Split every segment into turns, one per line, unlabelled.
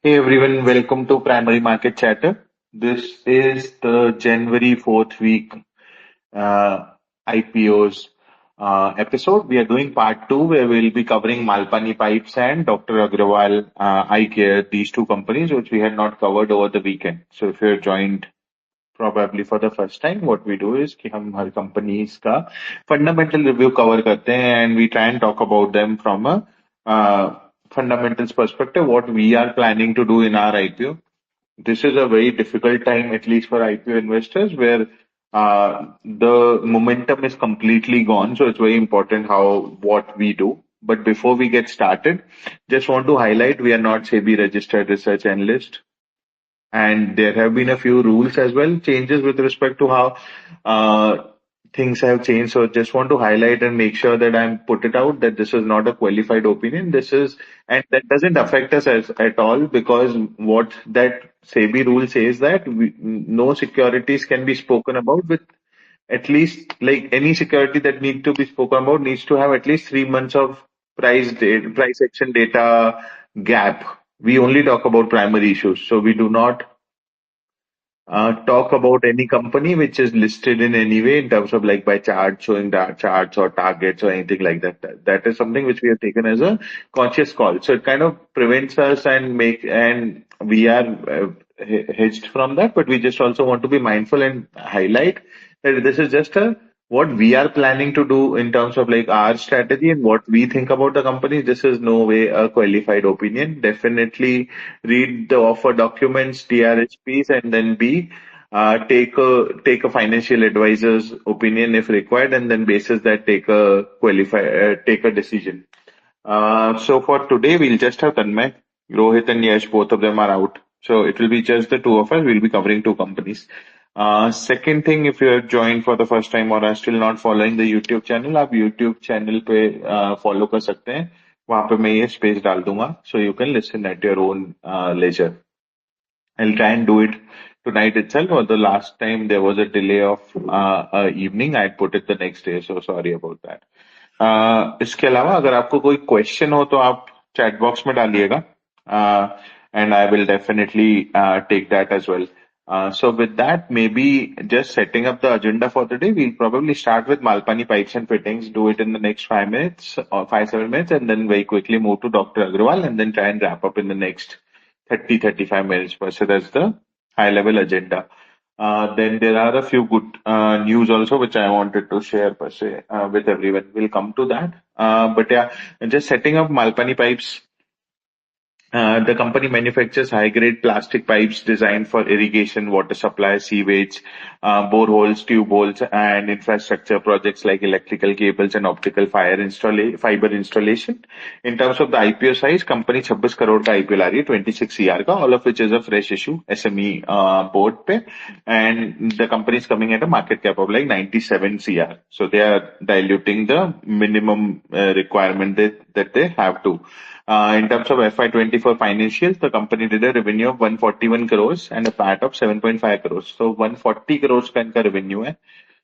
Hey everyone, welcome to Primary Market Chatter. This is the January 4th week uh, IPOs episode. We are doing part two where we'll be covering Malpani Pipes and Dr. Agarwal Eye Care, these two companies which we had not covered over the weekend. So if you're joined probably for the first time, what we do is कि हम हर companies का fundamental review cover करते हैं and we try and talk about them from a uh, fundamentals perspective, what we are planning to do in our IPO. This is a very difficult time, at least for IPO investors, where the momentum is completely gone. So it's very important what we do. But before we get started, just want to highlight we are not SEBI registered research analyst. And there have been a few rules as well, changes with respect to how things have changed. So just want to highlight and make sure that I'm put it out that this is not a qualified opinion. This is, and that doesn't affect us at all because what that SEBI rule says that no securities can be spoken about with at least like any security that need to be spoken about needs to have at least 3 months of price action data gap. We only talk about primary issues. So we do not talk about any company which is listed in any way in terms of like by chart, showing that charts or targets or anything like that. That is something which we have taken as a conscious call. So it kind of prevents us and we are hedged from that, but we just also want to be mindful and highlight that this is just what we are planning to do in terms of like our strategy and what we think about the company. This is no way a qualified opinion. Definitely read the offer documents, TRHPs, and then take a financial advisor's opinion if required, and then basis that take a decision. So for today, we'll just have Tanmay, Rohit, and Yash. Both of them are out, so it will be just the two of us. We'll be covering two companies. Second thing, if you have joined for the first time or are still not following the YouTube channel, आप YouTube channel पे follow कर सकते हैं. वहाँ पे मैं ये space डाल दूंगा, so you can listen at your own leisure. I'll try and do it tonight itself. Or the last time there was a delay of evening, I put it the next day. So sorry about that. इसके अलावा अगर आपको कोई question हो तो आप chat box में डालिएगा and I will definitely take that as well. So with that, maybe just setting up the agenda for the day, we'll probably start with Malpani Pipes and Fittings, do it in the next 5 minutes or 5-7 minutes, and then very quickly move to Dr. Agarwal and then try and wrap up in the next 30-35 minutes per se. That's the high level agenda. Then there are a few good news also which I wanted to share per se with everyone. We'll come to that. But yeah, just setting up Malpani Pipes. The company manufactures high-grade plastic pipes designed for irrigation, water supply, sewage, boreholes, tube holes, and infrastructure projects like electrical cables and optical fiber installation. In terms of the IPO size, company 26 crore का IPO ला रही है, 26 CR का, all of which is a fresh issue, SME board पे, and the company is coming at a market cap of like 97 CR. So they are diluting the minimum requirement that they have to. In terms of FY24 financials, the company did a revenue of 141 crores and a PAT of 7.5 crores. So 140 crores का इनका revenue है,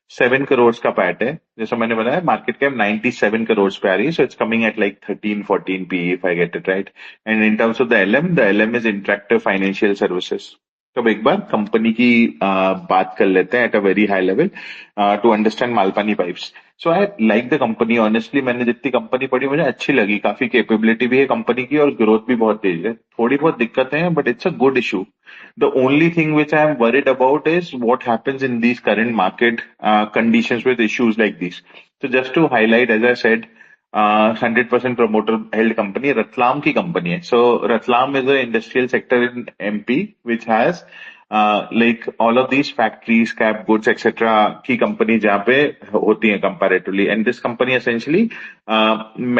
7 crores का PAT है. जैसा मैंने बताया, market cap 97 crores पे आ रही है, so it's coming at like 13-14 PE if I get it right. And in terms of the LM is Interactive Financial Services. तो अब एक बार कंपनी की बात कर लेते हैं at a very high level to understand Malpani pipes. So I like the company. Honestly मैंने जितनी कंपनी पढ़ी मुझे अच्छी लगी, काफी कैपेबिलिटी भी है कंपनी की और ग्रोथ भी बहुत तेज है. थोड़ी बहुत दिक्कतें हैं but it's a good issue. The only thing which I am worried about is what happens in these current market conditions with issues like this. So just to highlight, as I said, 100% promoter held company, Ratlam की company है. So Ratlam is an industrial sector in MP which has like all of these factories, cap goods, etc. की company जहाँ पे होती हैं comparatively. And this company essentially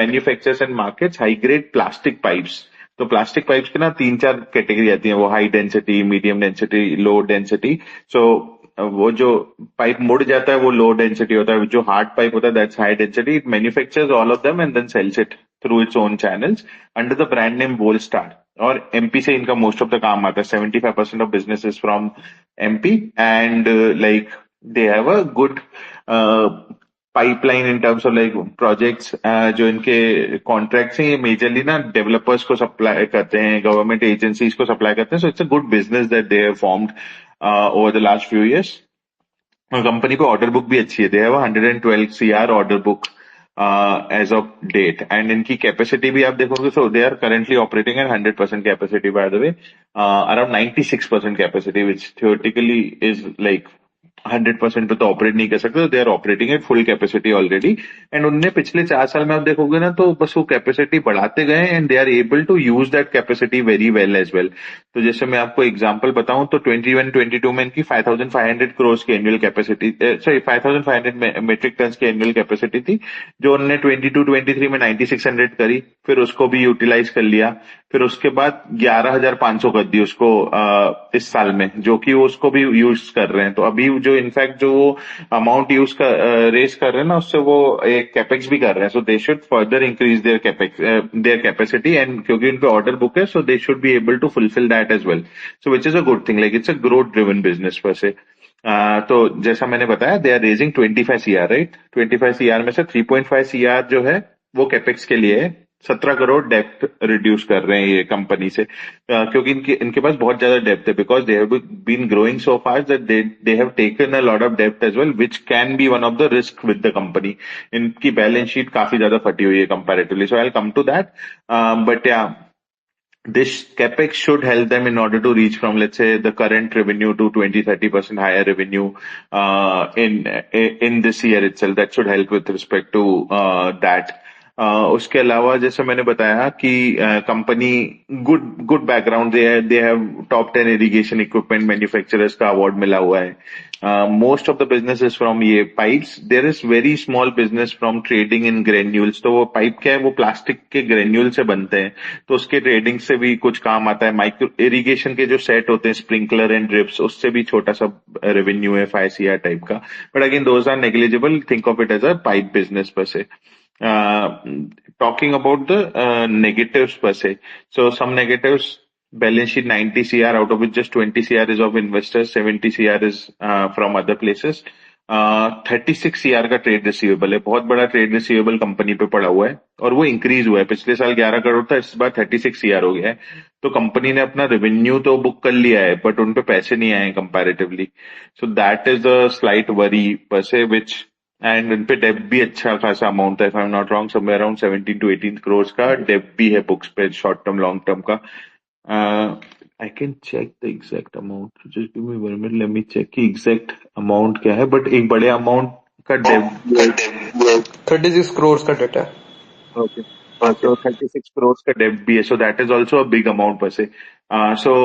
manufactures and markets high grade plastic pipes. तो plastic pipes की ना 3-4 category आती हैं, वो high density, medium density, low density. So वो जो पाइप मुड़ जाता है वो लो डेंसिटी होता है, जो हार्ड पाइप होता है that's high density. It manufactures all of them and then sells it through its own channels under the brand name Vol Star. और एमपी से इनका मोस्ट ऑफ द काम आता है. 75% of business is from MP and like they have a good pipeline in terms of like projects जो इनके contracts हैं ये मेजरली ना डेवलपर्स को सप्लाई करते हैं, गवर्नमेंट एजेंसीज को सप्लाई करते हैं. So it's a good business that they have formed over the last few years. Company पे ऑर्डर बुक भी अच्छी है. They have 112 CR order book as of date. And इनकी कैपेसिटी भी आप देखोगे so they are currently operating at 100% capacity. By the way around 96% capacity which theoretically is like 100% पे तो ऑपरेट नहीं कर सकते. They are operating at full capacity already. And उनने पिछले 4 साल में आप देखोगे ना तो बस वो कैपेसिटी बढ़ाते गए and they are able to use that capacity very well as well. तो जैसे मैं आपको एग्जांपल बताऊं तो 21-22 में इनकी 5,500 crores की annual capacity, sorry 5,500 metric tonne की एनुअल कैपेसिटी थी, जो उन्होंने 22-23 में 9,600 करी. फिर उसको भी यूटिलाइज कर लिया. फिर उसके बाद 11,500 कर दी उसको इस साल में, जो कि वो उसको भी यूज कर रहे हैं. तो अभी जो इनफैक्ट जो वो अमाउंट यूज कर रेस कर रहे हैं ना उससे वो एक कैपेक्स भी कर रहे हैं. So they should further increase their capex, their capacity. And क्योंकि उन पे ऑर्डर बुक है so they should be able to fulfil that as well. So which is a good thing. Like it's a growth driven business per se. तो जैसा मैंने बताया they are raising 25 CR, right. 25 CR में से 3.5 CR जो है वो capex के लिए है. 17 करोड़ डेप्थ रिड्यूस कर रहे हैं ये कंपनी से, क्योंकि इनके इनके पास बहुत ज्यादा डेप्थ है. Because they have been growing so fast that they have taken a lot of डेप्थ as well which can be one of the risk with the company. इनकी बैलेंस शीट काफी ज्यादा फटी हुई है comparatively. So I will come to that. But yeah this capex should help them in order to reach from, let's say, the current revenue to 20-30% higher revenue in this year itself. That should help with respect to that. उसके अलावा जैसे मैंने बताया कि company good good background, they have top 10 irrigation equipment manufacturers का award मिला हुआ है. Most of the business is from ये pipes. There is very small business from trading in granules. तो वो पाइप क्या है, वो प्लास्टिक के ग्रेन्यूल से बनते हैं, तो उसके ट्रेडिंग से भी कुछ काम आता है. माइक्रो इरिगेशन के जो सेट होते हैं स्प्रिंकलर एंड ड्रिप्स, उससे भी छोटा सा रेवेन्यू है 5 CR टाइप का. But again those are negligible. Think of it as a pipe business per se. Talking about the negatives per se. So some negatives, balance sheet 90 CR, out of which just 20 CR is of investors, 70 CR is from other places. 36 CR का trade receivable है. बहुत बड़ा trade receivable company पे पड़ा हुआ है और वो इंक्रीज हुआ है. पिछले साल 11 करोड़ था, इस बार 36 CR हो गया है. तो कंपनी ने अपना रेवेन्यू तो बुक कर लिया है बट उन पे पैसे नहीं आए comparatively. So that is a slight worry पर से विच. एंड उन पे डेप भी अच्छा खासा अमाउंट है. If I am not wrong somewhere around 17-18 crore का डेप भी है बुक्स पे, शॉर्ट टर्म लॉन्ग टर्म का. I can check the exact amount. Just give me 1 minute, let me check कि एग्जैक्ट अमाउंट क्या है. बट एक बड़े अमाउंट का डेप
36 crores का डेट है.
ओके. So 36 crores का डेप भी है. So that is also a big amount per se. So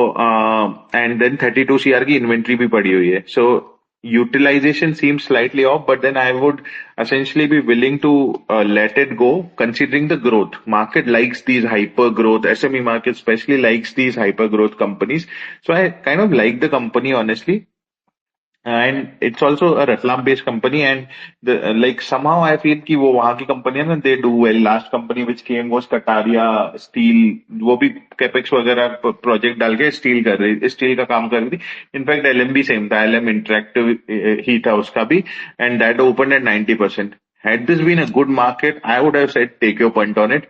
and then 32 CR की इन्वेंट्री भी पड़ी हुई है. So utilization seems slightly off, but then I would essentially be willing to let it go considering the growth. Market likes these hyper growth. SME market especially likes these hyper growth companies. So I kind of like the company honestly. And it's also a Ratlam based company, and the like somehow I feel कि वो वहाँ की company है ना, they do well. Last company which came was Kataria Steel. वो भी capex वगैरह project डाल के स्टील कर रही, स्टील का काम कर रही थी. इनफैक्ट LM भी सेम था, LM इंटरेक्टिव ही था उसका भी. And that open at 90%. Had this been a good market, I would have said take your punt on it.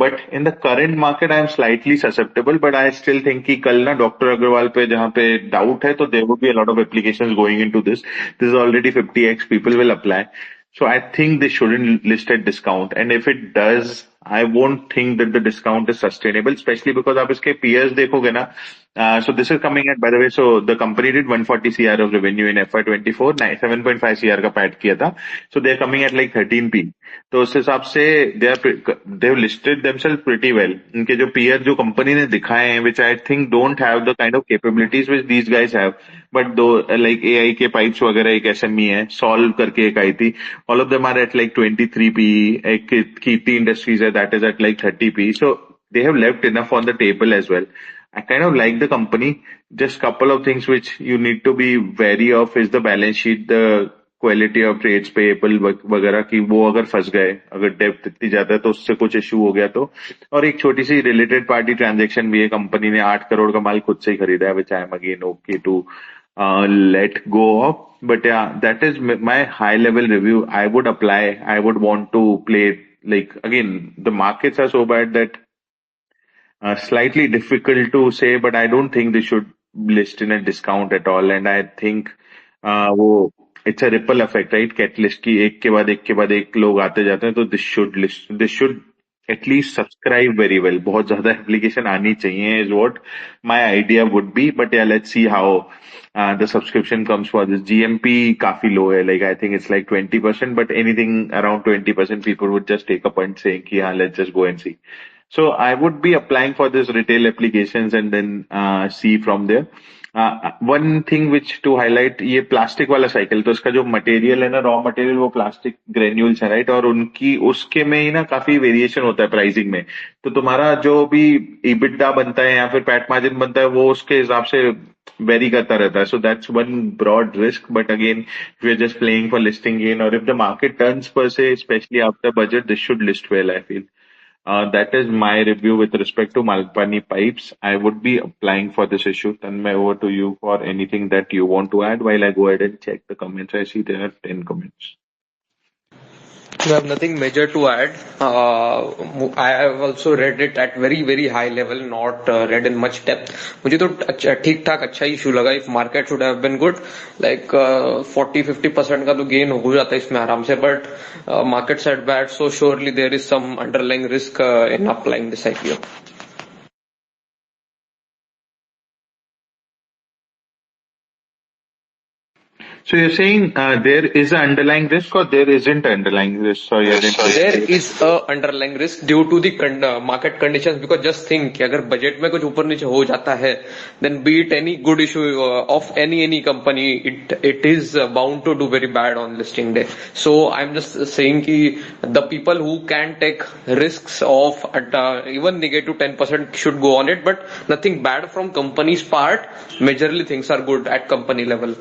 But in the current market, I am slightly susceptible. But I still think कि कल ना doctor Agarwal पे जहाँ पे doubt है तो there would be a lot of applications going into this. This is already 50x people will apply. So I think they shouldn't list at discount. And if it does, I won't think that the discount is sustainable, especially because आप इसके peers देखोगे ना. So this is coming at, by the way, so the company did 140 CR of revenue in FY24, 7.5 CR का PAT किया था. So they're coming at like 13p. तो उस हिसाब से they have listed themselves pretty well. इनके जो peer जो कंपनी ने दिखाए हैं, which I think don't have the kind of capabilities which these guys have. But though like AI के pipes वगैरह एक SME है, Solve करके एक आई थी. All of them are at like 23p. एक कीर्ति इंडस्ट्रीज है, that is at like 30p. So they have left enough on the table as well. I kind of like the company. Just couple of things which you need to be wary of is the balance sheet, the quality of trades payable वगैरह की वो अगर फंस गए, अगर depth इतनी ज्यादा है तो उससे कुछ इश्यू हो गया तो. और एक छोटी सी रिलेटेड पार्टी ट्रांजेक्शन भी है. कंपनी ने 8 करोड़ का माल खुद से ही खरीदा है, which I am again okay to let go of. But yeah, that is my high level review. I would apply. I would want to play. Like again, the markets are so bad that slightly difficult to say, but I don't think they should list in a discount at all. And I think वो it's a ripple effect, right? Catalyst की एक के बाद एक लोग आते जाते हैं, तो this should at least subscribe very well. बहुत ज्यादा application आनी चाहिए is what my idea would be. But yeah, let's see how the subscription comes for this. GMP काफी low है, like I think it's like 20%, but anything around 20% people would just take a punt saying कि हाँ, let's just go and see. So I would be applying for this retail applications and then see from there. One thing which to highlight, ये plastic वाला cycle, तो इसका जो material है ना, raw material वो प्लास्टिक ग्रेन्यूल्स है, right? और उनकी उसके में ही ना काफी वेरिएशन होता है प्राइसिंग में. तो तुम्हारा जो भी EBITDA बनता है या फिर पैट मार्जिन बनता है, वो उसके हिसाब से वेरी करता रहता है. So that's one broad risk. But again, if you're just playing for listing gain, or if the market turns per se, especially after budget, this should list well, I feel. That is my review with respect to Malpani Pipes. I would be applying for this issue. Tanmay, over to you for anything that you want to add while I go ahead and check the comments. I see there are 10 comments.
I have nothing major to add. I have also read it at very very high level, not read in much depth. मुझे तो ठीक ठाक अच्छा issue लगा. If market should have been good, like 40-50% का तो gain हो जाता है इसमें आराम से. But market said bad, so surely there is some underlying risk in applying this IPO.
So you're saying there is an underlying risk or there isn't an underlying risk? Sorry, I didn't.
There is a underlying risk due to the market conditions. Because just think कि अगर budget में कुछ ऊपर नीचे हो जाता है, then be it any good issue of any company, it is bound to do very bad on listing day. So I'm just saying कि the people who can take risks of even negative 10% should go on it, but nothing bad from company's part. Majorly things are good at company level.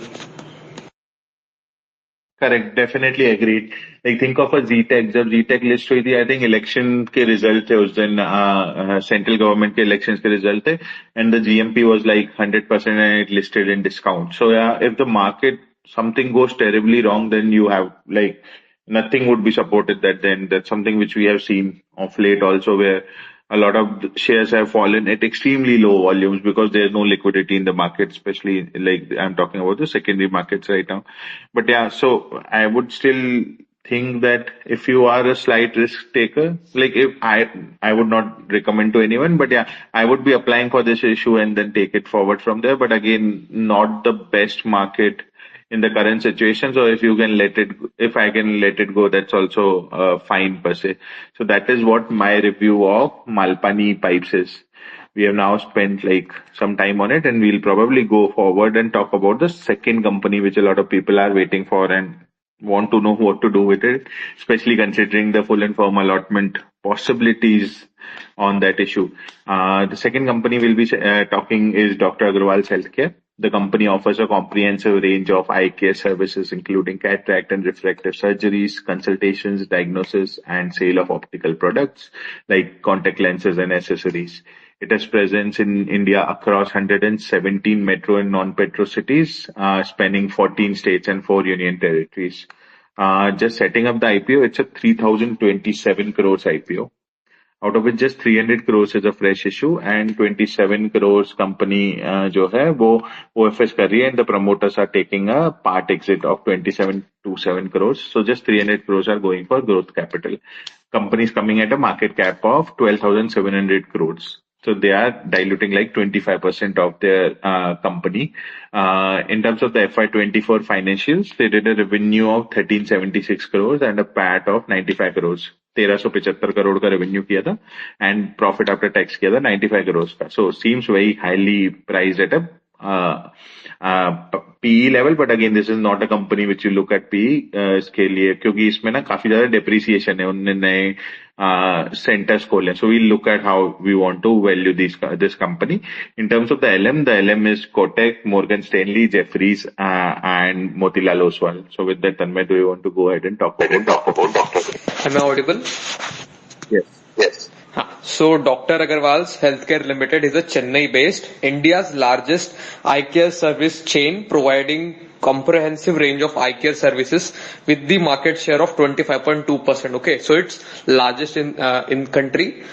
Correct, definitely agreed. Like think of a जीटेक. जब जीटेक list हुई थी, I think election के result थे उस दिन, central government के इलेक्शन के रिजल्ट थे, and the GMP was like 100% and it listed in discount. So yeah, if the market something goes terribly wrong, then you have like nothing would be supported that. Then that's something which we have seen of late also, where a lot of shares have fallen at extremely low volumes because there's no liquidity in the market, especially like I'm talking about the secondary markets right now. But yeah, so I would still think that if you are a slight risk taker, like if I would not recommend to anyone, but yeah, I would be applying for this issue and then take it forward from there. But again, not the best market in the current situation. So if you can if I can let it go, that's also fine per se. So that is what my review of Malpani Pipes is. We have now spent like some time on it, and we'll probably go forward and talk about the second company, which a lot of people are waiting for and want to know what to do with it, especially considering the full and firm allotment possibilities on that issue. The second company we'll be talking is Dr. Agarwal's Healthcare. The company offers a comprehensive range of eye care services, including cataract and refractive surgeries, consultations, diagnosis, and sale of optical products like contact lenses and accessories. It has presence in India across 117 metro and non-metro cities, spanning 14 states and 4 union territories. Just setting up the IPO, it's a 3,027 crores IPO. Out of which just 300 crores is a fresh issue and 27 crores company जो है वो OFS कर रही है, and the promoters are taking a part exit of 27 crores. So just 300 crores are going for growth capital. Company is coming at a market cap of 12,700 crores. So they are diluting like 25% of their company. In terms of the FY24 financials, they did a revenue of 1376 crores and a PAT of 95 crores. 1375 crore का revenue किया था and profit after tax किया था 95 करोड़ का. So seems very highly priced at a PE level. But again this is not a company which you look at PE इसके लिए, क्योंकि इसमें ना काफी ज्यादा डेप्रिसिएशन है, उन्होंने नए centers खोले. So we'll look at how we want to value this company. In terms of the LM is Kotak, Morgan Stanley, Jefferies, and Motilal Oswal. So with that, Tanmay, do you want to go ahead and talk about Dr.
Am I audible?
Yes.
Yes. So Dr. Agarwal's Healthcare Limited is a Chennai-based, India's largest eye care service chain, providing comprehensive range of eye care services with the market share of 25.2%. Okay, so it's largest in country,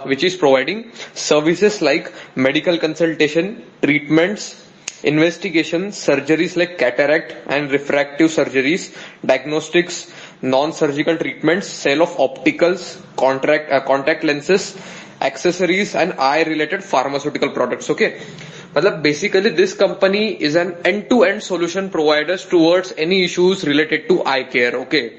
which is providing services like medical consultation, treatments, investigation, surgeries like cataract and refractive surgeries, diagnostics, non-surgical treatments, sale of opticals, contact lenses, accessories and eye-related pharmaceutical products. Okay, मतलब basically this company is an end-to-end solution providers towards any issues related to eye care. Okay,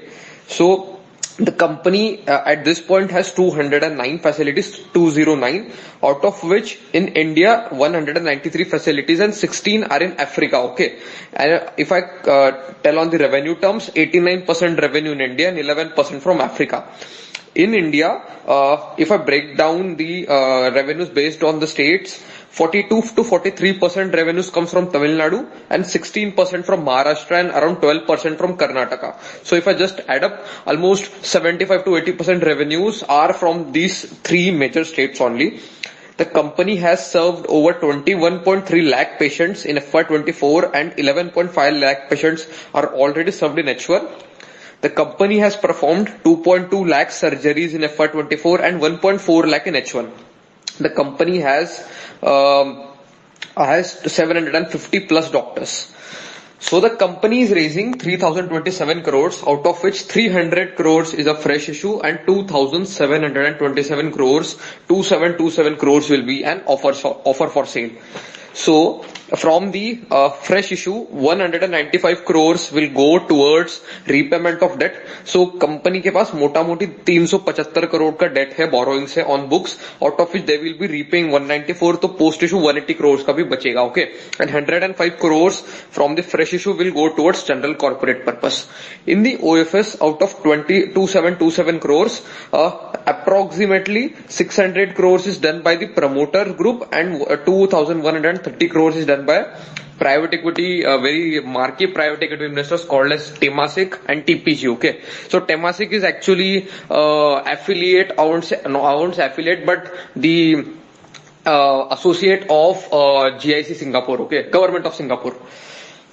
so the company at this point has 209 facilities, 209, out of which in India 193 facilities and 16 are in Africa. Okay, and if I tell on the revenue terms, 89% revenue in India and 11% from Africa. In India, if I break down the revenues based on the states, 42 to 43% revenues comes from Tamil Nadu and 16% from Maharashtra and around 12% from Karnataka. So if I just add up, almost 75 to 80% revenues are from these three major states only. The company has served over 21.3 lakh patients in FY24 and 11.5 lakh patients are already served in H1. The company has performed 2.2 lakh surgeries in FY24 and 1.4 lakh in H1. The company has 750 plus doctors. So the company is raising 3027 crores, out of which 300 crores is a fresh issue and 2727 crores, 2727 crores will be an offer for sale. So from the fresh issue, 195 crores will go towards repayment of debt. So company के पास मोटा मोटी 375 crore का debt है borrowing से on books, out of which they will be repaying 194, तो post issue 180 crores का भी बचेगा. Okay, and 105 crores from the fresh issue will go towards general corporate purpose. In the OFS, out of 2727 crores, approximately 600 crores is done by the promoter group and 2130 crores is done by private equity, very marquee private equity investors called as Temasek and TPG. Okay, so Temasek is actually affiliate, I won't say affiliate, but the associate of GIC Singapore. Okay, government of Singapore.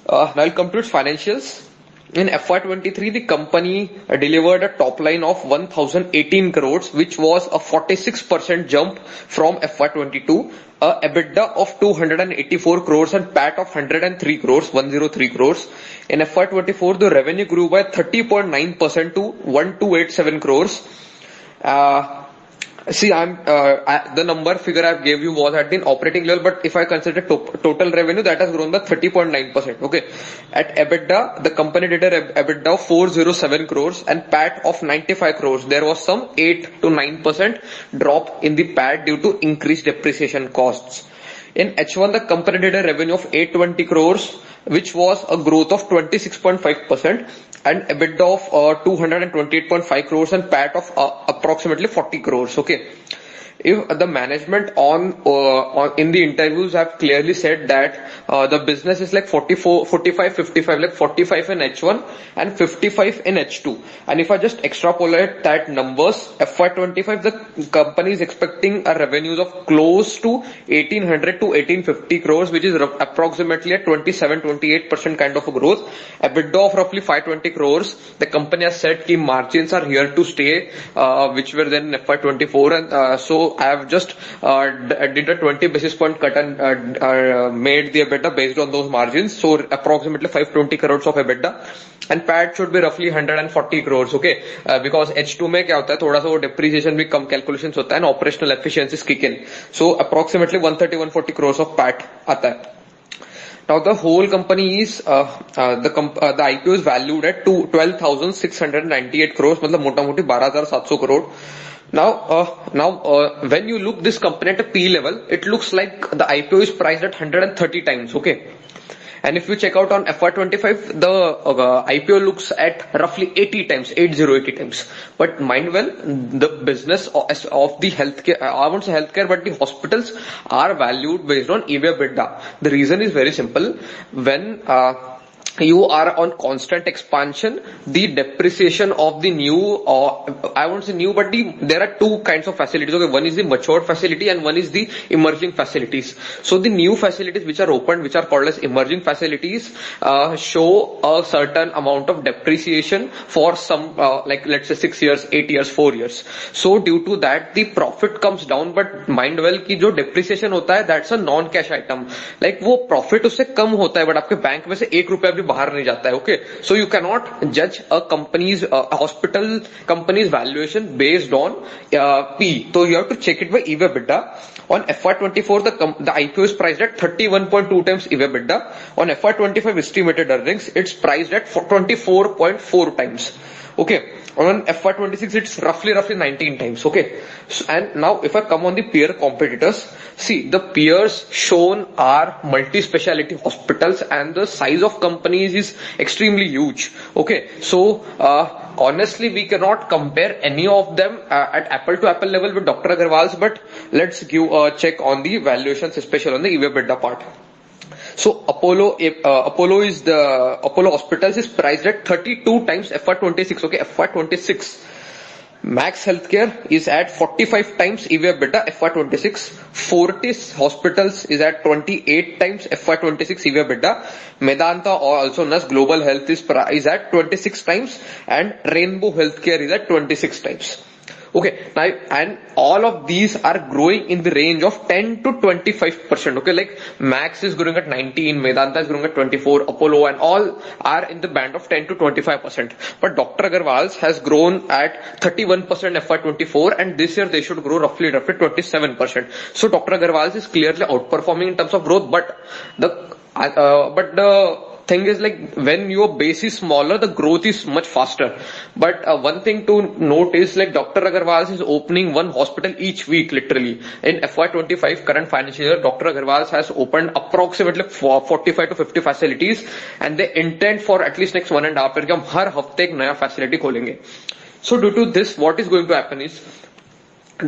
Now I'll come to its financials. In FY23, the company delivered a top line of 1018 crores, which was a 46% jump from FY22, a EBITDA of 284 crores and PAT of 103 crores, 103 crores. In FY24, the revenue grew by 30.9% to 1287 crores. See, the number figure I gave you was at the operating level, but if I consider total revenue, that has grown by 30.9%. Okay. At EBITDA, the company did a EBITDA of 407 crores and PAT of 95 crores. There was some 8 to 9% drop in the PAT due to increased depreciation costs. In H1, the company did a revenue of 820 crores, which was a growth of 26.5%. and EBITDA of 228.5 crores and PAT of approximately 40 crores. Okay. If the management in the interviews have clearly said that the business is like 45, 55, like 45 in H1 and 55 in H2. And if I just extrapolate that numbers, FY25, the company is expecting a revenues of close to 1800 to 1850 crores, which is approximately a 27-28% kind of a growth. EBITDA of roughly 520 crores. The company has said key margins are here to stay, which were then in FY24, and so I have just did a 20 basis point cut and made the EBITDA based on those margins. So approximately 520 crores of EBITDA, and PAT should be roughly 140 crores. Okay, because H2 में क्या होता है, थोड़ा सा वो depreciation भी कम calculations होता है, and operational efficiencies kick in. So approximately 130-140 crores of PAT आता है. Now the whole company is the IPO is valued at 12,698 crores, मतलब मोटा मोटी 12,700 crore. Now, when you look this company at a P level, it looks like the IPO is priced at 130 times. Okay. And if you check out on FY25, the IPO looks at roughly 80 times, 80 times. But mind well, the business of the healthcare, I won't say healthcare, but the hospitals are valued based on EV/EBITDA. The reason is very simple. When you are on constant expansion, the depreciation of the new, or I won't say new, but there are two kinds of facilities. Okay, one is the matured facility and one is the emerging facilities. So the new facilities which are opened, which are called as emerging facilities, show a certain amount of depreciation for some, like let's say 6 years, 8 years, 4 years. So due to that, the profit comes down. But mind well कि जो depreciation होता है, that's a non-cash item. Like वो profit उससे कम होता है, but आपके bank में से 1 रुपया भी बाहर नहीं जाता है. Okay, so you cannot judge a company's hospital company's valuation based on P. So you have to check it by EV/EBITDA. On FY24, the IPO is priced at 31.2 times EV/EBITDA. On FY25 estimated earnings, it's priced at 24.4 times. Okay. On FY26, it's roughly 19 times. Okay. So, and now if I come on the peer competitors, see the peers shown are multi-speciality hospitals and the size of companies is extremely huge. Okay. So, honestly, we cannot compare any of them at apple to apple level with Dr. Agarwal's, but let's give a check on the valuations, especially on the EV/EBITDA part. So Apollo Hospitals is priced at 32 times FY26. Okay, FY26. Max Healthcare is at 45 times EV/EBITDA FY26. Fortis Hospitals is at 28 times FY26 EV/EBITDA. Medanta, or also known as Global Health, is at 26 times, and Rainbow Healthcare is at 26 times. Okay, now, and all of these are growing in the range of 10 to 25%. Okay, like Max is growing at 19, Medanta is growing at 24, Apollo, and all are in the band of 10 to 25%. But Dr. Agarwal's has grown at 31% FY24, and this year they should grow roughly 27%. So Dr. Agarwal's is clearly outperforming in terms of growth, but the thing is, like, when your base is smaller, the growth is much faster. But one thing to note is, like, Dr. Agarwal's is opening one hospital each week, literally. In FY25 current financial year, Dr. Agarwal's has opened approximately 45 to 50 facilities, and they intend for at least next 1.5 years कि हम हर हफ्ते एक नया facility खोलेंगे. So due to this, what is going to happen is,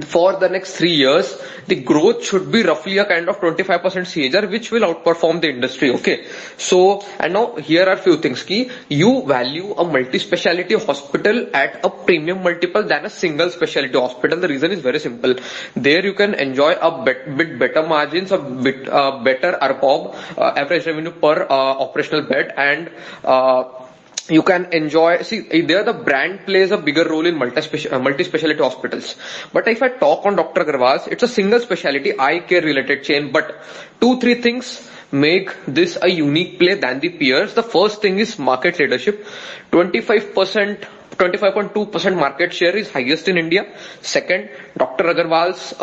for the next 3 years, the growth should be roughly a kind of 25% CAGR, which will outperform the industry. Okay. So, and now here are few things. Ki you value a multi-speciality hospital at a premium multiple than a single specialty hospital. The reason is very simple. There you can enjoy a bit better margins, a bit better ARPOB, average revenue per operational bed, and you can enjoy, see, there the brand plays a bigger role in multi-speciality hospitals. But if I talk on Dr. Agarwal's, it's a single specialty eye care related chain, but 2-3 things make this a unique play than the peers. The first thing is market leadership. 25.2% market share is highest in India. Second, Dr. Agarwal's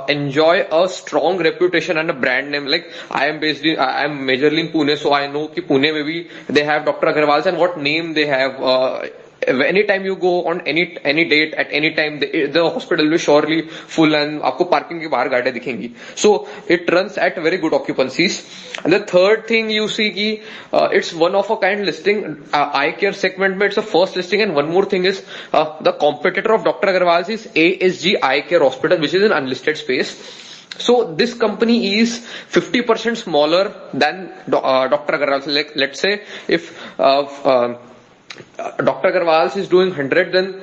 enjoy a strong reputation and a brand name. Like, I am majorly in Pune, so I know कि Pune maybe they have Dr. Agarwal's, and what name they have. Anytime you go on any date at any time, the hospital will be surely full, and आपको parking के बाहर गाड़ियां दिखेंगी. So it runs at very good occupancies. And the third thing you see कि it's one of a kind listing. Eye care segment में it's the first listing, and one more thing is the competitor of Dr. Agarwal's is ASG Eye Care Hospital, which is an unlisted space. So this company is 50% smaller than Dr. Agarwal's. Like, let's say if Dr. Agarwal's is doing 100, then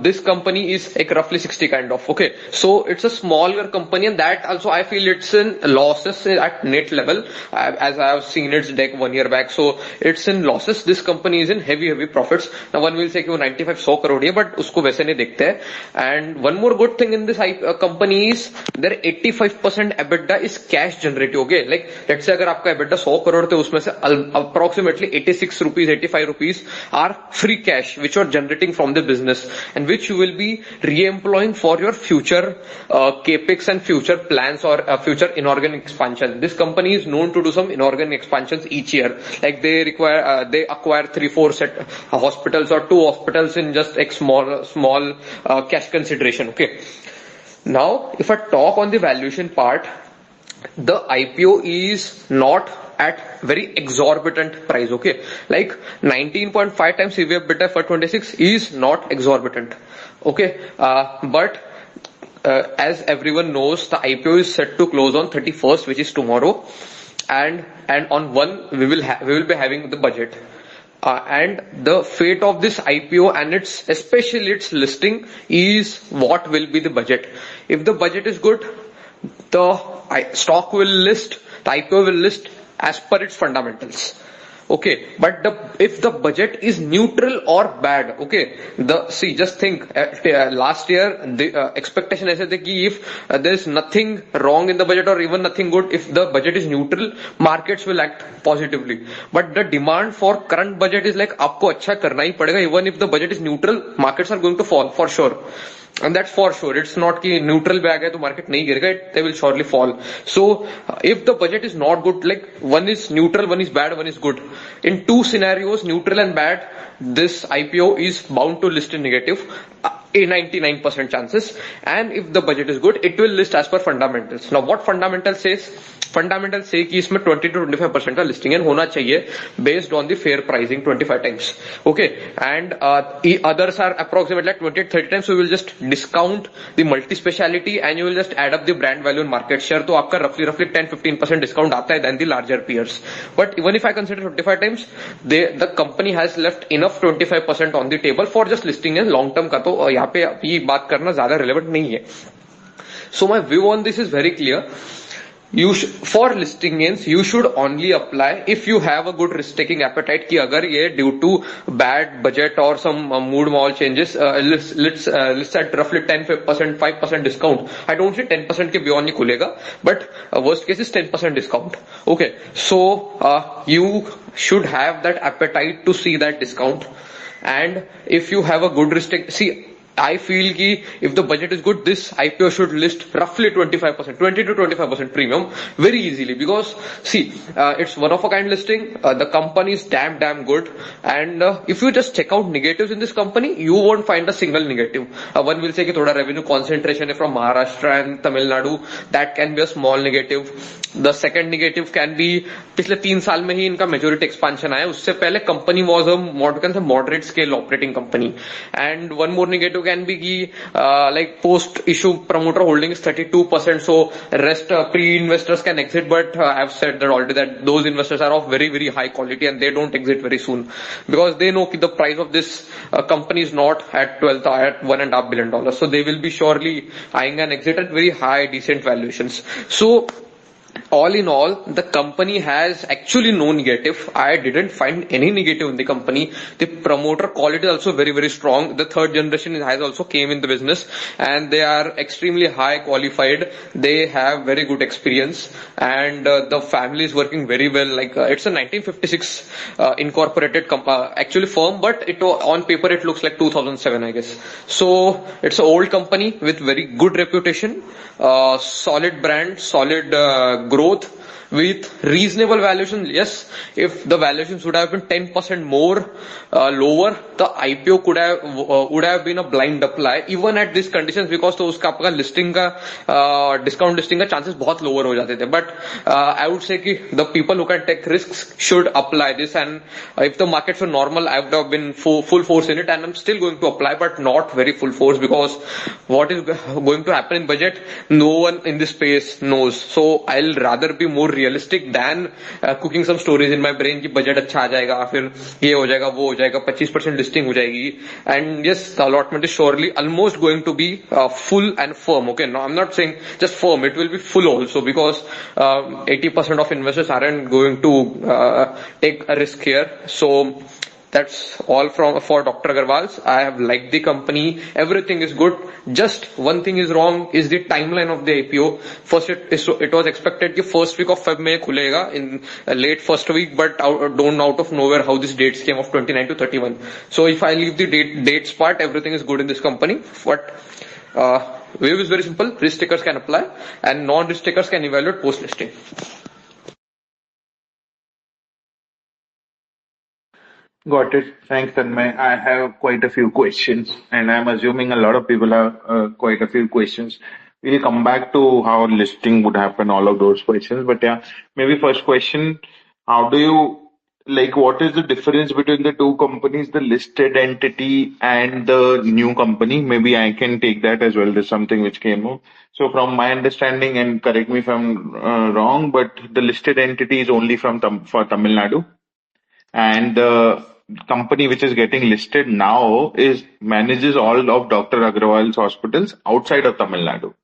this company is like roughly 60 kind of. Okay. So it's a smaller company, and that also I feel it's in losses at net level, as I have seen its deck 1 year back. So it's in losses. This company is in heavy profits. Now one will say कि वो 95-100 crore है, but उसको वैसे नहीं देखते हैं. And one more good thing in this company is their 85% EBITDA is cash generative. Okay. Like, let's say अगर आपका EBITDA 100 crore थे, उसमें से approximately 86 rupees, 85 rupees are free cash, which you are generating from the business, and which you will be re-employing for your future capex and future plans or future inorganic expansion. This company is known to do some inorganic expansions each year. Like they acquire 3-4 set hospitals or 2 hospitals in just a small cash consideration. Okay. Now, if I talk on the valuation part, the IPO is not at very exorbitant price. Okay, like 19.5 times EV/EBITDA for 26 is not exorbitant. Okay, but as everyone knows, the IPO is set to close on 31st, which is tomorrow. and on one we will be having the budget. And the fate of this IPO and its especially its listing is what will be the budget. If the budget is good, the stock will list, the IPO will list as per its fundamentals. Okay, but if the budget is neutral or bad, okay, just think, last year the expectation ऐसे थे कि if there is nothing wrong in the budget or even nothing good, if the budget is neutral, markets will act positively. But the demand for current budget is like आपको अच्छा करना ही पड़ेगा, even if the budget is neutral, markets are going to fall for sure. And that's for sure. It's not कि neutral पे आ गया तो market नहीं गिरेगा, they will surely fall. So if the budget is not good, like one is neutral, one is bad, one is good. In two scenarios, neutral and bad, this IPO is bound to list in negative. A 99% chances. And if the budget is good, it will list as per fundamentals. Now what fundamental says? Fundamental say कि इसमें 20 to 25% का listing in होना चाहिए based on the fair pricing 25 times. Okay, and others are approximately like 20 to 30 times. So you will just discount the multi-speciality and you will just add up the brand value and market share. तो आपका roughly 10-15% discount आता है than the larger peers. But even if I consider 25 times, the company has left enough 25% on the table for just listing in long term का, तो यहाँ पे ये बात करना ज्यादा relevant नहीं है. So my view on this is very clear. For listing gains, you should only apply if you have a good risk-taking appetite. कि अगर ये due to bad budget or some mood mall changes, let's at roughly 10%, 5% discount. I don't say 10% के beyond नहीं खुलेगा, but worst case is 10% discount. Okay, so you should have that appetite to see that discount, and if you have a good risk-taking, see. I feel कि if the budget is good, this IPO should list roughly 25%, 20 to 25% premium very easily, because see, it's one of a kind listing. The company is damn good, and if you just check out negatives in this company, you won't find a single negative. One will say कि थोड़ा revenue concentration है from Maharashtra and Tamil Nadu, that can be a small negative. The second negative can be पिछले 3 साल में ही इनका majority expansion आया, उससे पहले company was a moderate scale operating company. And one more negative can be कि like post issue promoter holding is 32%, so rest pre-investors can exit, but I've said that already that those investors are of very high quality and they don't exit very soon, because they know the price of this company is not at $1.5 billion, so they will be surely eyeing an exit at very high decent valuations. So all in all, the company has actually no negative. I didn't find any negative in the company. The promoter quality is also very strong. The third generation has also came in the business, and they are extremely high qualified. They have very good experience, and the family is working very well. Like it's a 1956 incorporated actually firm, but on paper it looks like 2007, I guess. So it's an old company with very good reputation, solid brand, solid growth with reasonable valuation. Yes, if the valuations would have been 10% more lower, the IPO would have been a blind apply even at these conditions, because तो उसका आपका listing का discount listing का chances बहुत lower हो जाते थे. But I would say कि the people who can take risks should apply this, and if the markets were normal, I would have been full force in it, and I'm still going to apply, but not very full force, because what is going to happen in budget, no one in this space knows. So I'll rather be more realistic than cooking some stories in my brain कि budget अच्छा आ जाएगा, फिर ये हो जाएगा, वो हो जाएगा, 25% listing हो जाएगी. And yes, the allotment is surely almost going to be full and firm. Okay, no, I'm not saying just firm, it will be full also, because 80% of investors aren't going to take a risk here. So that's all for Dr. Agarwal's. I have liked the company. Everything is good. Just one thing is wrong is the timeline of the IPO. First, it was expected that first week of Feb में खुलेगा, in late first week, but don't out of nowhere how these dates came of 29 to 31. So if I leave the dates part, everything is good in this company. But view is very simple. Risk takers can apply, and non-risk takers can evaluate post listing.
Got it. Thanks, Tanmay. I have quite a few questions, and I'm assuming a lot of people have quite a few questions. We'll come back to how listing would happen, all of those questions. But yeah, maybe first question, how do you like what is the difference between the two companies, the listed entity and the new company? Maybe I can take that as well. There's something which came up. So from my understanding, and correct me if I'm wrong, but the listed entity is only for Tamil Nadu, and the company which is getting listed now is manages all of Dr. Agarwal's hospitals outside of Tamil Nadu.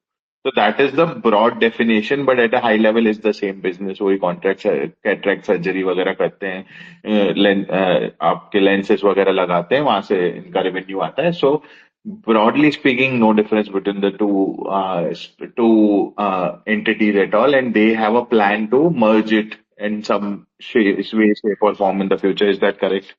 So that is the broad definition, but at a high level is the same business. वही contract cataract surgery वगैरह करते हैं, आपके lenses वगैरह लगाते हैं, वहां से इनका रेवेन्यू आता है. So broadly speaking, no difference between the two entities at all, and they have a plan to merge it in some way, shape, or form in the future. Is that correct?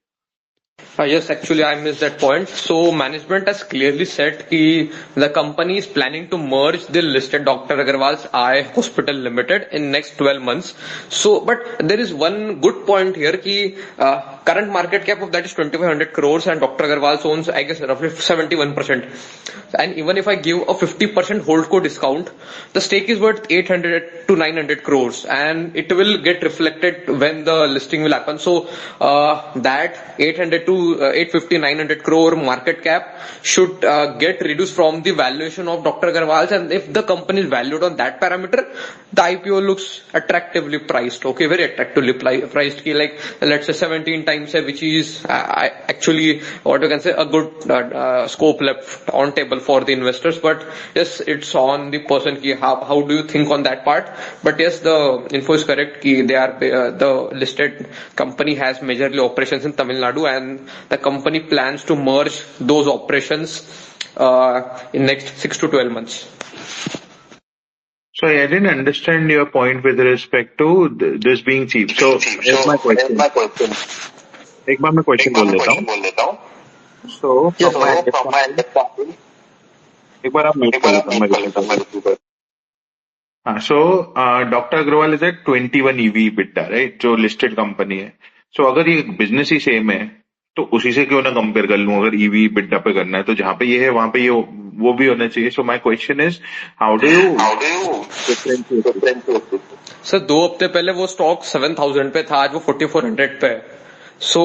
Yes, actually, I missed that point. So, management has clearly said that the company is planning to merge the listed Dr. Agarwal's Eye Hospital Limited in next 12 months. So, but there is one good point here that current market cap of that is 2,500 crores and Dr. Agarwal owns, I guess, roughly 71%. And even if I give a 50% holdco discount, the stake is worth 800 to 900 crores and it will get reflected when the listing will happen. So, that 800 to 850, 900 crore market cap should get reduced from the valuation of Dr. Agarwal's, and if the company is valued on that parameter, the IPO looks attractively priced. Okay, very attractively priced. Like let's say 17 times, which is actually what you can say a good scope left on table for the investors. But yes, it's on the person. How do you think on that part? But yes, the info is correct. They are the listed company has majorly operations in Tamil Nadu, and the company plans to merge those operations in next 6 to 12 months.
So I didn't understand your point with respect to this being cheap. So here's my question. एक बार मैं question बोल देता हूँ. So from my understanding, एक बार आप mute कर देता हूँ मैं. हाँ, so doctor Agarwal is at 21 EV EBITDA, right, जो लिस्टेड कंपनी है. सो अगर ये बिजनेस ही सेम है तो उसी से क्यों ना कंपेयर कर लूं. अगर ईवी बिड्डा पे करना है तो जहां पे ये है वहां पे ये वो भी होना चाहिए. So my question is how do you differentiate.
Sir 2 हफ्ते पहले वो स्टॉक 7,000 पे था, आज वो 4,400 पे है. So,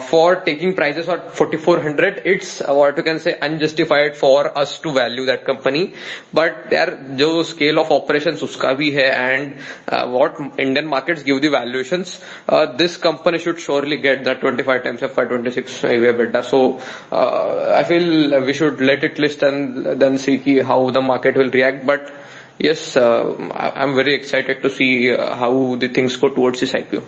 for taking prices at 4,400, it's what you can say unjustified for us to value that company. But there, जो scale of operations उसका भी है, and what Indian markets give the valuations, this company should surely get that 25 times FY26 EBITDA. So, I feel we should let it list and then see how the market will react. But yes, I'm very excited to see how the things go towards this IPO.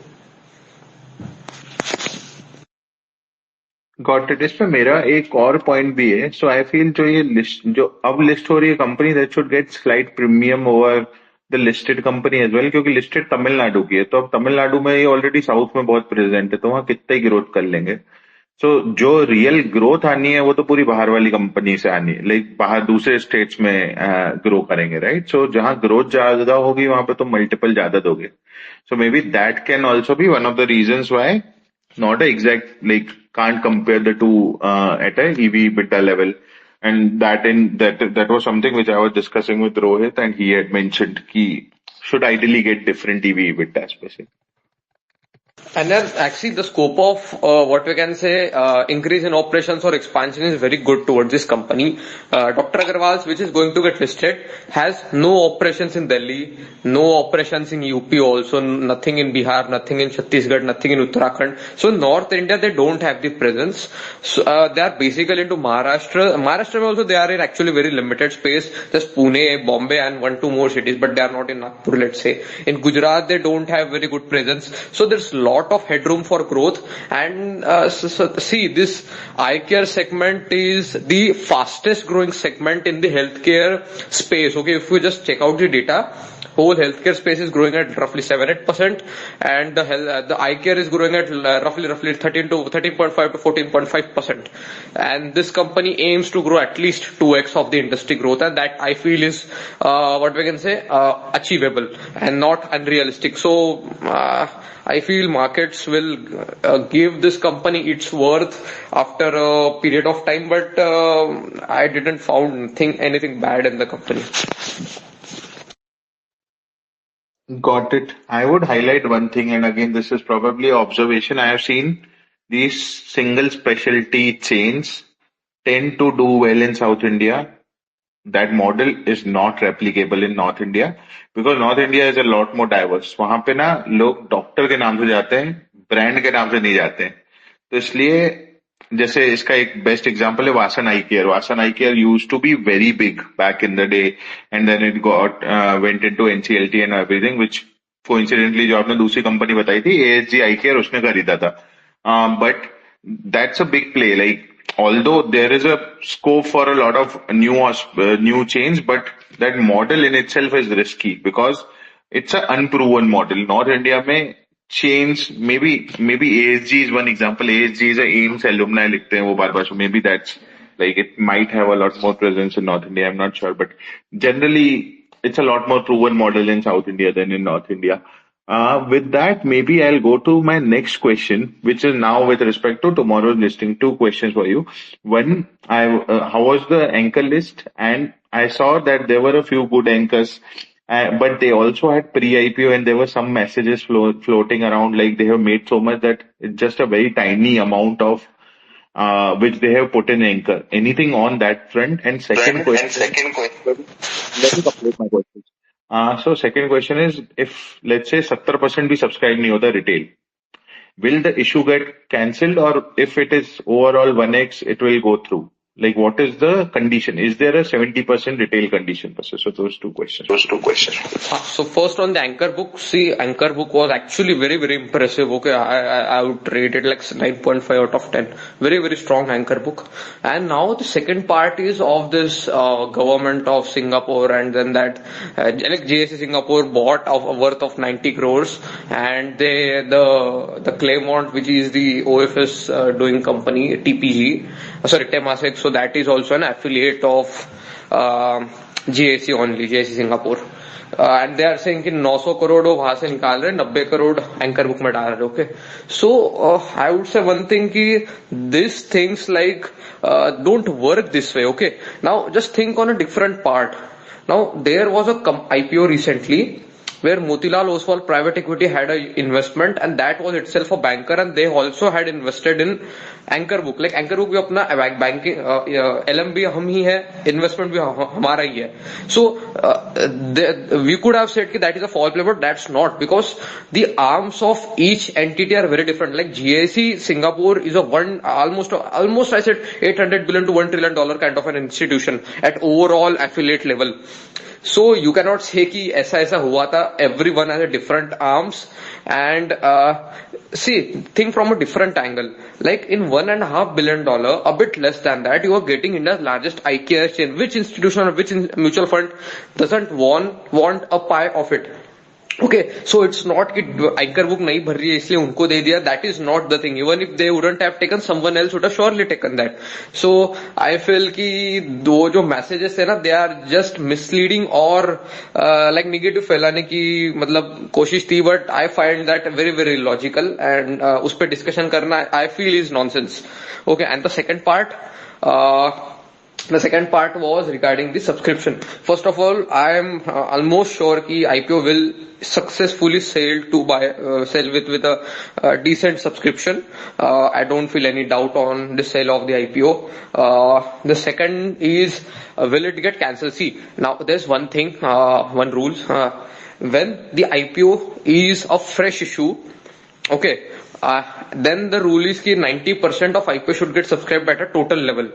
Got it. इस पे मेरा एक और point भी है. सो I feel जो ये list जो अब लिस्ट हो रही है company, that should get slight premium over the listed company as well, क्योंकि लिस्टेड तमिलनाडु की है. तो अब तमिलनाडु में ये ऑलरेडी साउथ में बहुत प्रेजेंट है, तो वहां कितना ही ग्रोथ कर लेंगे. सो जो रियल ग्रोथ आनी है वो तो पूरी बाहर वाली कंपनी से आनी है, लाइक बाहर दूसरे स्टेट्स में ग्रो करेंगे, राइट. सो जहां ग्रोथ ज्यादा होगी वहां पे तो मल्टीपल ज्यादा दोगे. So maybe that can also be one of the reasons why not an exact, like, can't compare the two at a EV EBITDA level. And that was something which I was discussing with Rohit, and he had mentioned ki should ideally get different EV EBITDA basically.
And then actually the scope of what we can say increase in operations or expansion is very good towards this company. Dr. Agarwal's, which is going to get listed, has no operations in Delhi, no operations in UP also, nothing in Bihar, nothing in Chhattisgarh, nothing in Uttarakhand. So in North India they don't have the presence. So, they are basically into Maharashtra. Maharashtra also they are in actually very limited space, just Pune, Bombay and 1-2 more cities, but they are not in Nagpur, let's say. In Gujarat they don't have very good presence. So there's lot of headroom for growth. And see, this eye care segment is the fastest growing segment in the healthcare space. Okay, if we just check out the data, whole healthcare space is growing at roughly 7-8%, and the eye care is growing at roughly 13.5 to 14.5%. And this company aims to grow at least 2x of the industry growth, and that I feel is what we can say achievable and not unrealistic. So I feel markets will give this company its worth after a period of time, but I didn't find anything bad in the company.
Got it. I would highlight one thing, and again, this is probably observation. I have seen these single specialty chains tend to do well in South India. That model is not replicable in North India because North India is a lot more diverse. वहां पे ना लोग doctor के नाम से जाते हैं, brand के नाम से नहीं जाते हैं. तो इसलिए जैसे इसका एक बेस्ट एग्जांपल है Vasan eye care. Vasan eye care used to be very big back in the day and then it got went into NCLT and everything which coincidentally जो आपने दूसरी कंपनी बताई थी एएसजी आई केयर उसने खरीदा था. But that's a big play. Like, although there is a scope for a lot of new change, but that model in itself is risky because it's an unproven model. North India में chains, maybe ASG is one example. ASG is a AIMS alumni लिखते हैं वो बार-बार. So maybe that's like it might have a lot more presence in North India. I'm not sure, but generally it's a lot more proven model in South India than in North India. With that, maybe I'll go to my next question, which is now with respect to tomorrow's listing. Two questions for you. One, how was the anchor list? And I saw that there were a few good anchors, but they also had pre-IPO and there were some messages floating around like they have made so much that it's just a very tiny amount of which they have put in anchor. Anything on that front? And second question, let me complete my question. So second question is, if let's say 70% भी subscribe नहीं होता retail, will the issue get cancelled or if it is overall 1x, it will go through? Like, what is the condition? Is there a 70% retail condition? So those two questions.
So first on the anchor book, see, anchor book was actually very, very impressive. Okay, I would rate it like 9.5 out of 10. Very, very strong anchor book. And now the second part is of this government of Singapore, and then that like JSC Singapore bought of worth of 90 crores, and the Claymont, which is the OFS doing company, TPG, sorry, Temasek. So that is also an affiliate of JSC only, JSC Singapore. And they are saying कि 900 करोड़ वो वहां से निकाल रहे हैं, 90 crore anchor book में डाल रहे. Okay, so I would say one thing कि these things like don't work this way. Okay, now just think on a different part. Now there was a IPO recently where Motilal Oswal Private Equity had an investment, and that was itself a banker, and they also had invested in Anchor Book. Like Anchor Book भी अपना banking LM भी हम ही है, investment भी हमारा ही है. So we could have said कि that is a foul play, but that's not, because the arms of each entity are very different. Like GIC Singapore is a almost I said 800 billion to $1 trillion kind of an institution at overall affiliate level. So you cannot say कि ऐसा हुआ था. Everyone has a different arms, and see, think from a different angle. Like in $1.5 billion, a bit less than that, you are getting India's largest IKEA chain. Which institution or which mutual fund doesn't want a pie of it? Okay, so it's not कि anchor book नहीं भर रही है इसलिए उनको दे दिया. That is not the thing. Even if they wouldn't have taken, someone else would have surely taken that. So I feel कि दो जो messages है ना, they are just misleading or like negative फैलाने की मतलब कोशिश थी. But I find that very, very logical, and उस पे discussion करना I feel is nonsense. Okay, and the second part. The second part was regarding the subscription. First of all, I am almost sure कि IPO will successfully sell with a decent subscription. I don't feel any doubt on the sale of the IPO. The second is, will it get cancelled? See, now there's one thing, one rule. When the IPO is a fresh issue, okay, then the rule is कि 90% of IPO should get subscribed at a total level.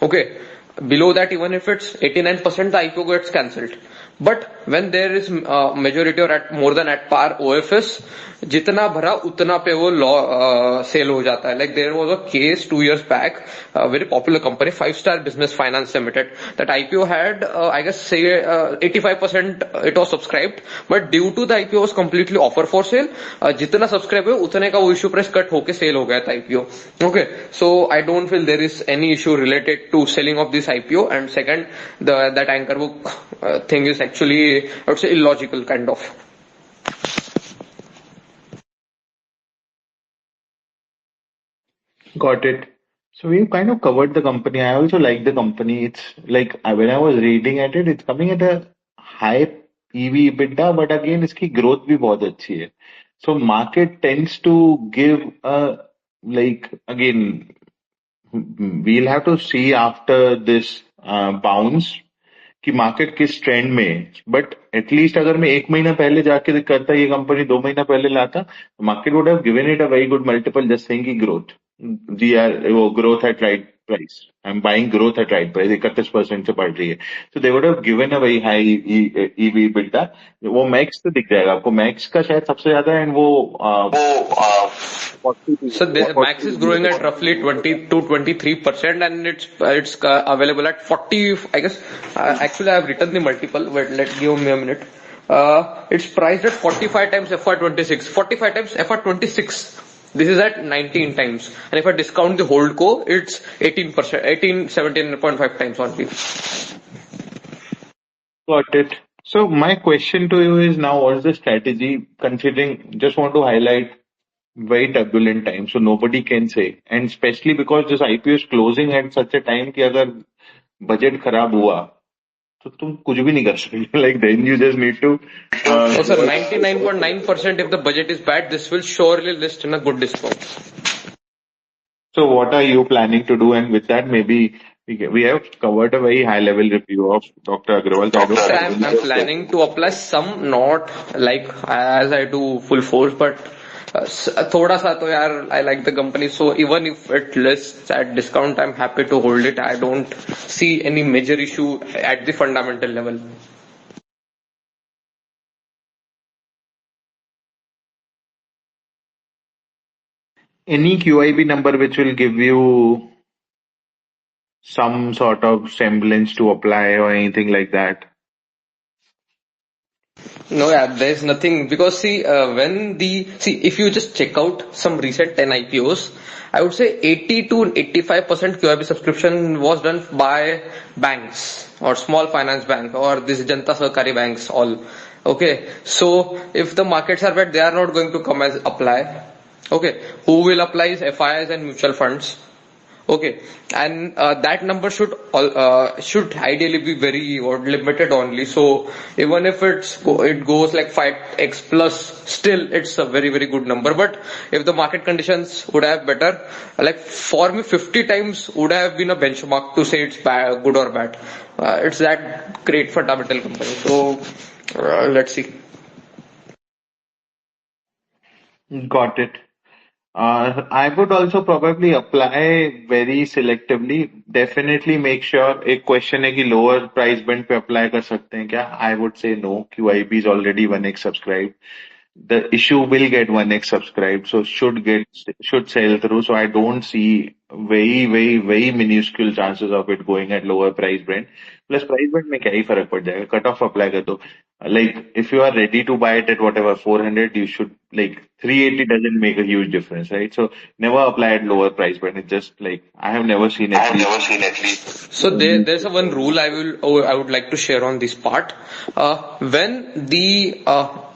Okay. Below that, even if it's 89%, the IPO gets cancelled. But when there is majority or at more than at par OFS, जितना भरा उतना पे वो cell हो जाता है. Like there was a case 2 years back, a very popular company, 5-Star Business Finance Limited, that IPO had I guess say 85% it was subscribed, but due to the IPO was completely offer for sale, जितना subscribe है उतने का वो issue price cut होके sale हो गया था IPO. Okay, so I don't feel there is any issue related to selling of this IPO. And second, that anchor book thing is actually, I would say, illogical kind of.
Got it. So we've kind of covered the company. I also like the company. It's like when I was reading at it, it's coming at a high EV EBITDA, but again इसकी growth भी बहुत अच्छी है. So market tends to give a, like, again, we'll have to see after this bounce कि market किस trend में है. But at least अगर मैं एक महीना पहले जाके करता ये कंपनी 2 महीना पहले लाता, market would have given it a very good multiple just saying की ग्रोथ, जी आर वो growth at right price, I am buying growth at right price, 31% से बढ़ रही है. तो they would have given a very high EV बिल्डा. वो मैक्स तो दिख जाएगा आपको, मैक्स का शायद सबसे ज्यादा, एंड वो
So the Max is growing at roughly 20 to 23%, and it's available at 40. I guess actually I have written the multiple. Wait, give me a minute. It's priced at 45 times FY26, 45 times FY26. This is at 19 times, and if I discount the holdco, it's 18%, 17.5 times only.
Got it. So my question to you is now, what's the strategy considering, just want to highlight, very turbulent time, so nobody can say, and especially because this IPO is closing at such a time कि अगर budget खराब हुआ तो तुम कुछ भी नहीं कर सकते. Like then you just need to.
So sir, 99.9% if the budget is bad, this will surely list in a good discount.
So what are you planning to do? And with that, maybe we have covered a very high level review of Dr. Agarwal.
I'm planning to apply some, not like as I do full force, but थोड़ा सा तो यार, I like the company, so even if it lists at discount, I'm happy to hold it. I don't see any major issue at the fundamental level.
Any QIB number which will give you some sort of semblance to apply or anything like that?
No, yeah, there's nothing, because see, if you just check out some recent 10 IPOs, I would say 80 to 85% QIB subscription was done by banks or small finance bank or this Janta Sahkari banks all. Okay, so if the markets are bad, they are not going to come as apply. Okay, who will apply is FIIs and mutual funds. Okay, and that number should ideally be very or limited only. So even if it goes like 5x plus, still it's a very very good number. But if the market conditions would have better, like for me 50 times would have been a benchmark to say it's bad, good or bad. It's that great fundamental company. So let's see.
Got it. I would also probably apply very selectively. Definitely make sure. एक question है कि lower price band पे apply कर सकते हैं क्या? I would say no. QIB is already 1x subscribed. The issue will get 1x subscribed, so should sell through. So I don't see very minuscule chances of it going at lower price band. Plus price band में क्या ही फर्क पड़ जाएगा? Cut off apply कर दो. Like if you are ready to buy it at whatever 400, you should, like 380 doesn't make a huge difference, right? So never apply at lower price band. It's just like I have never seen it.
So there's a one rule I would like to share on this part. When the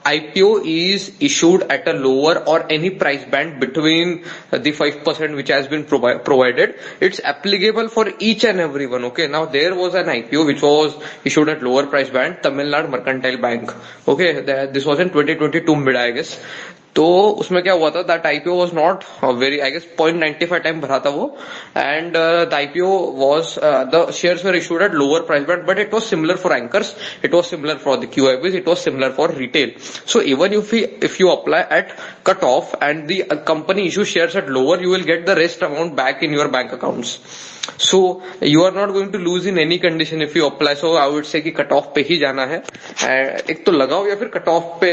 IPO is issued at a lower or any price band between the 5% which has been provided, it's applicable for each and every one. Okay, now there was an IPO which was issued at lower price band, Tamil Nadu Mercantile Bank. Okay, this was in 2022 mid, I guess. तो उसमें क्या हुआ था, that IPO was not very, I guess 0.95 time भरा था वो, and the IPO was the shares were issued at lower price band, but it was similar for anchors, it was similar for the QIBs, it was similar for retail. So even if you apply at cut off and the company issues shares at lower, you will get the rest amount back in your bank accounts. So you are not going to lose in any condition if you apply. So I would say कि cut off पे ही जाना है. एक तो लगाओ या फिर cut off पे,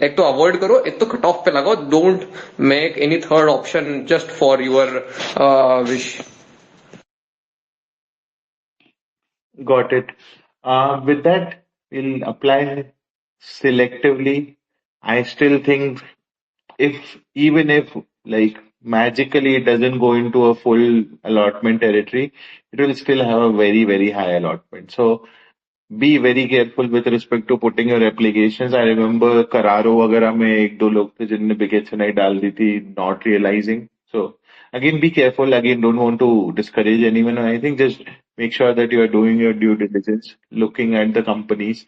एक तो अवॉइड करो, एक तो कट ऑफ पे लगाओ. Don't make any third option just for your wish.
Got it. With that, we'll apply selectively. I still think even if like magically it doesn't go into a full allotment territory, it will still have a very high allotment. So be very careful with respect to putting your applications. I remember Kararo वगैरह में एक दो लोग थे जिनने बिकेट नहीं डाल दी थी, not realizing. So again, be careful. Again, don't want to discourage anyone or anything. Just make sure that you are doing your due diligence, looking at the companies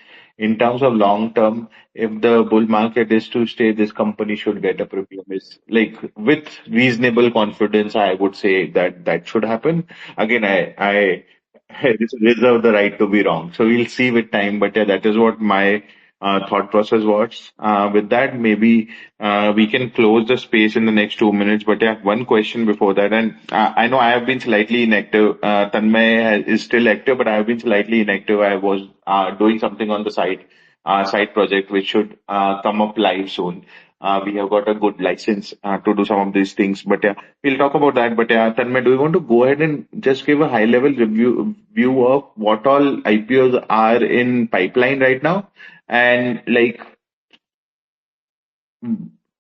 in terms of long term, if the bull market is to stay, this company should get a premium. Is like with reasonable confidence, I would say that that should happen. Again, I reserve the right to be wrong. So we'll see with time. But yeah, that is what my thought process was. With that, maybe we can close the space in the next 2 minutes. But yeah, one question before that. And I know I have been slightly inactive. Is still active, but I have been slightly inactive. I was doing something on the side project, which should come up live soon. We have got a good license to do some of these things, but yeah, we'll talk about that. But yeah, Tanmay, do you want to go ahead and just give a high level view of what all IPOs are in pipeline right now, and like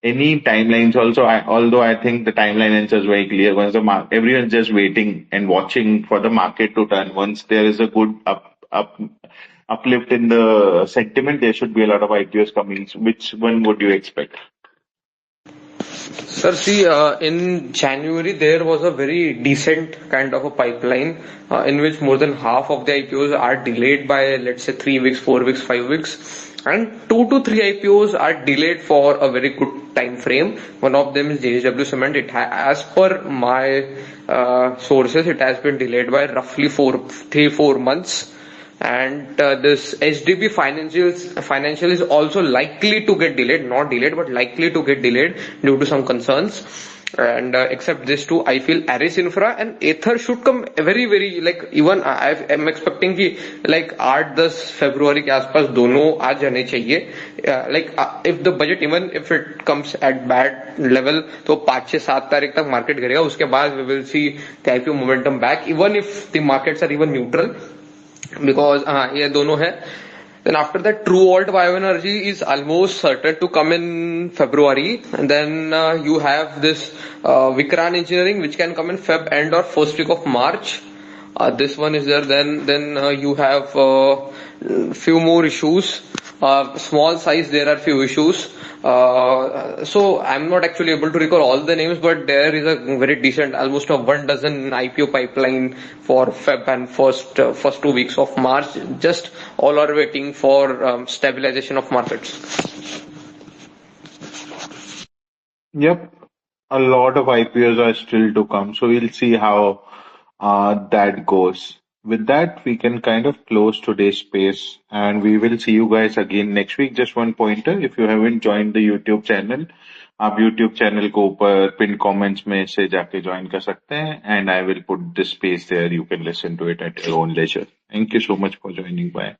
any timelines also? Although I think the timeline answer is very clear. Once everyone's just waiting and watching for the market to turn. Once there is a good uplift in the sentiment, there should be a lot of IPOs coming. Which one would you expect?
Sir, see, in January there was a very decent kind of a pipeline in which more than half of the IPOs are delayed by, let's say, 3 weeks, 4 weeks, 5 weeks, and 2 to 3 IPOs are delayed for a very good time frame. One of them is JSW Cement. As per my sources, it has been delayed by roughly 3 4 months. And this HDB financial is also likely to get delayed, not delayed, but likely to get delayed due to some concerns. And except these two, I feel Aris Infra and Aether should come very, very, like, even I am expecting कि like 8-10 February के आसपास दोनों आ जाने चाहिए. Like if the budget, even if it comes at bad level, तो 5 6 7 तारीख तक market गिरेगा. उसके बाद we will see the IPO momentum back, even if the markets are even neutral. Because ये दोनों है. Then after that, True Alt Bioenergy is almost certain to come in February, and then you have this Vikran Engineering, which can come in Feb end or first week of March. This one is there. Then you have few more issues. Small size, there are few issues. So I'm not actually able to recall all the names, but there is a very decent, almost a 12 IPO pipeline for Feb and first 2 weeks of March. Just all are waiting for stabilization of markets.
Yep, a lot of IPOs are still to come, so we'll see how that goes. With that, we can kind of close today's space, and we will see you guys again next week. Just one pointer, if you haven't joined the YouTube channel, आप YouTube channel को ऊपर pinned comments में से जाके join कर सकते हैं, and I will put this space there. You can listen to it at your own leisure. Thank you so much for joining. Bye.